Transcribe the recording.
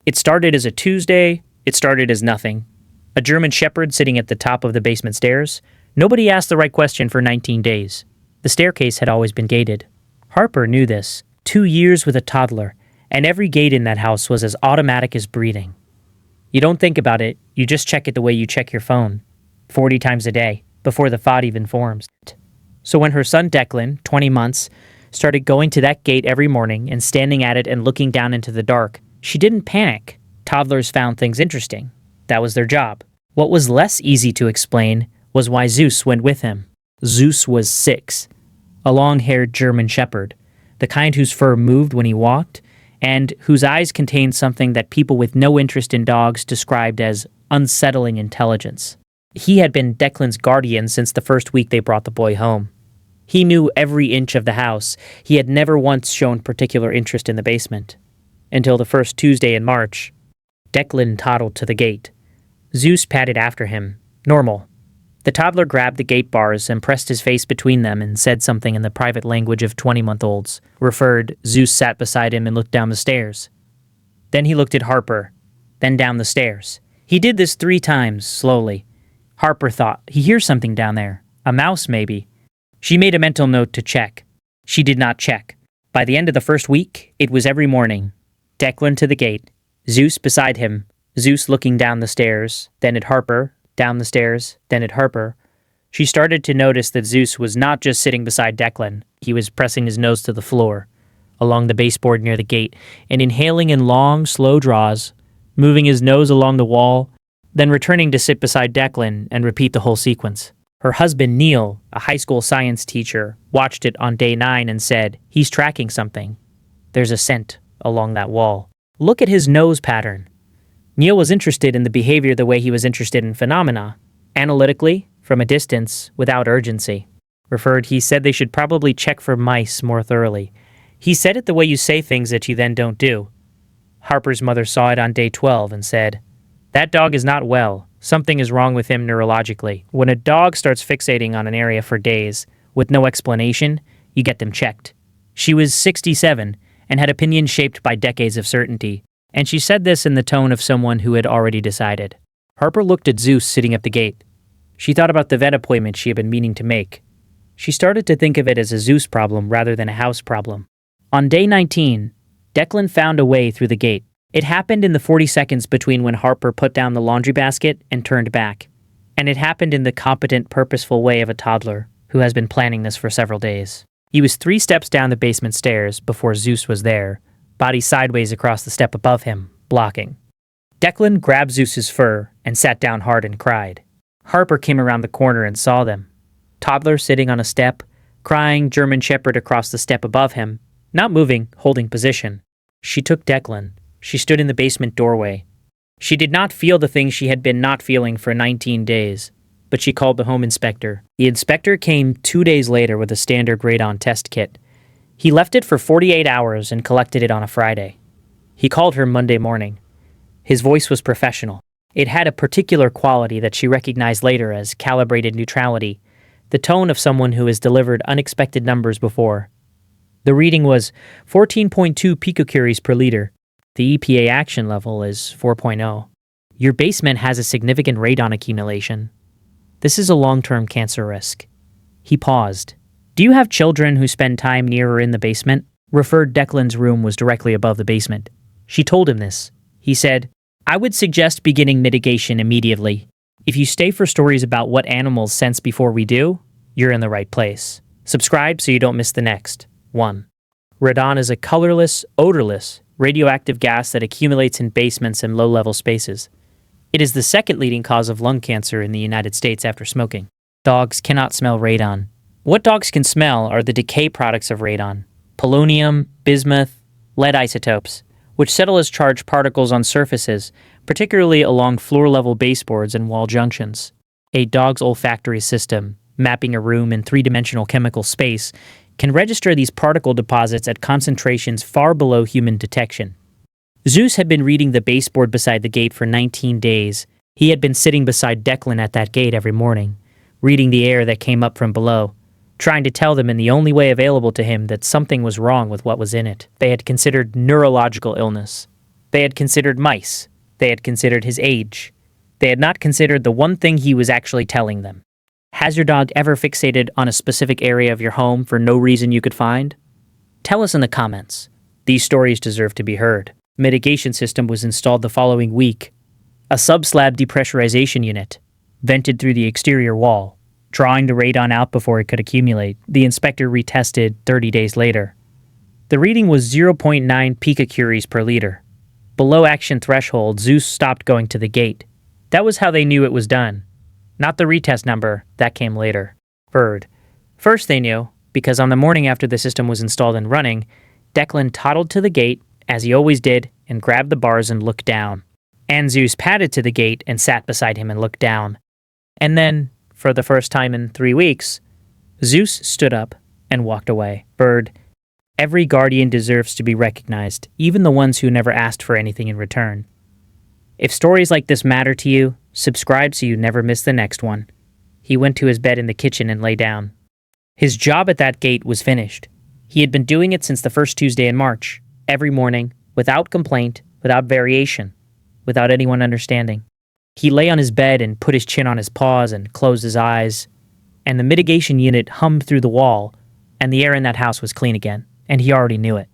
It started as a Tuesday, it started as nothing. A German shepherd sitting at the top of the basement stairs. Nobody asked the right question for 19 days. The staircase had always been gated. Harper knew this. 2 years with a toddler, and every gate in that house was as automatic as breathing. You don't think about it, you just check it the way you check your phone. 40 times a day, before the thought even forms. So when her son Declan, 20 months, started going to that gate every morning and standing at it and looking down into the dark, she didn't panic. Toddlers found things interesting. That was their job. What was less easy to explain was why Zeus went with him. Zeus was 6, a long-haired German shepherd, the kind whose fur moved when he walked, and whose eyes contained something that people with no interest in dogs described as unsettling intelligence. He had been Declan's guardian since the first week they brought the boy home. He knew every inch of the house. He had never once shown particular interest in the basement. Until the first Tuesday in March, Declan toddled to the gate. Zeus padded after him. Normal. The toddler grabbed the gate bars and pressed his face between them and said something in the private language of 20-month-olds. Referred, Zeus sat beside him and looked down the stairs. Then he looked at Harper, then down the stairs. He did this 3 times, slowly. Harper thought, he hears something down there. A mouse, maybe. She made a mental note to check. She did not check. By the end of the first week, it was every morning. Declan to the gate, Zeus beside him, Zeus looking down the stairs, then at Harper, down the stairs, then at Harper. She started to notice that Zeus was not just sitting beside Declan. He was pressing his nose to the floor, along the baseboard near the gate, and inhaling in long, slow draws, moving his nose along the wall, then returning to sit beside Declan and repeat the whole sequence. Her husband, Neil, a high school science teacher, watched it on day 9 and said, "He's tracking something. There's a scent along that wall. Look at his nose pattern." Neil was interested in the behavior the way he was interested in phenomena. Analytically, from a distance, without urgency. Referred, he said they should probably check for mice more thoroughly. He said it the way you say things that you then don't do. Harper's mother saw it on day 12 and said, "That dog is not well. Something is wrong with him neurologically. When a dog starts fixating on an area for days, with no explanation, you get them checked." She was 67 and had opinions shaped by decades of certainty, and she said this in the tone of someone who had already decided. Harper looked at Zeus sitting at the gate. She thought about the vet appointment she had been meaning to make. She started to think of it as a Zeus problem rather than a house problem. On day 19, Declan found a way through the gate. It happened in the 40 seconds between when Harper put down the laundry basket and turned back. And it happened in the competent, purposeful way of a toddler who has been planning this for several days. He was 3 steps down the basement stairs before Zeus was there, body sideways across the step above him, blocking. Declan grabbed Zeus's fur and sat down hard and cried. Harper came around the corner and saw them. Toddler sitting on a step, crying, German shepherd across the step above him, not moving, holding position. She took Declan. She stood in the basement doorway. She did not feel the things she had been not feeling for 19 days, but she called the home inspector. The inspector came 2 days later with a standard radon test kit. He left it for 48 hours and collected it on a Friday. He called her Monday morning. His voice was professional. It had a particular quality that she recognized later as calibrated neutrality, the tone of someone who has delivered unexpected numbers before. The reading was 14.2 picocuries per liter. The EPA action level is 4.0. Your basement has a significant radon accumulation. This is a long-term cancer risk. He paused. Do you have children who spend time near or in the basement? Referred, Declan's room was directly above the basement. She told him this. He said, I would suggest beginning mitigation immediately. If you stay for stories about what animals sense before we do, you're in the right place. Subscribe so you don't miss the next. 1. Radon is a colorless, odorless, radioactive gas that accumulates in basements and low-level spaces. It is the second leading cause of lung cancer in the United States after smoking. Dogs cannot smell radon. What dogs can smell are the decay products of radon: polonium, bismuth, lead isotopes, which settle as charged particles on surfaces, particularly along floor-level baseboards and wall junctions. A dog's olfactory system, mapping a room in 3-dimensional chemical space, can register these particle deposits at concentrations far below human detection. Zeus had been reading the baseboard beside the gate for 19 days. He had been sitting beside Declan at that gate every morning, reading the air that came up from below, trying to tell them in the only way available to him that something was wrong with what was in it. They had considered neurological illness. They had considered mice. They had considered his age. They had not considered the one thing he was actually telling them. Has your dog ever fixated on a specific area of your home for no reason you could find? Tell us in the comments. These stories deserve to be heard. Mitigation system was installed the following week. A sub-slab depressurization unit vented through the exterior wall, drawing the radon out before it could accumulate. The inspector retested 30 days later. The reading was 0.9 picocuries per liter. Below action threshold, Zeus stopped going to the gate. That was how they knew it was done. Not the retest number, that came later. Bird. First they knew, because on the morning after the system was installed and running, Declan toddled to the gate, as he always did, and grabbed the bars and looked down. And Zeus padded to the gate and sat beside him and looked down. And then, for the first time in 3 weeks, Zeus stood up and walked away. Bird. Every guardian deserves to be recognized, even the ones who never asked for anything in return. If stories like this matter to you, subscribe so you never miss the next one. He went to his bed in the kitchen and lay down. His job at that gate was finished. He had been doing it since the first Tuesday in March, every morning, without complaint, without variation, without anyone understanding. He lay on his bed and put his chin on his paws and closed his eyes, and the mitigation unit hummed through the wall, and the air in that house was clean again, and he already knew it.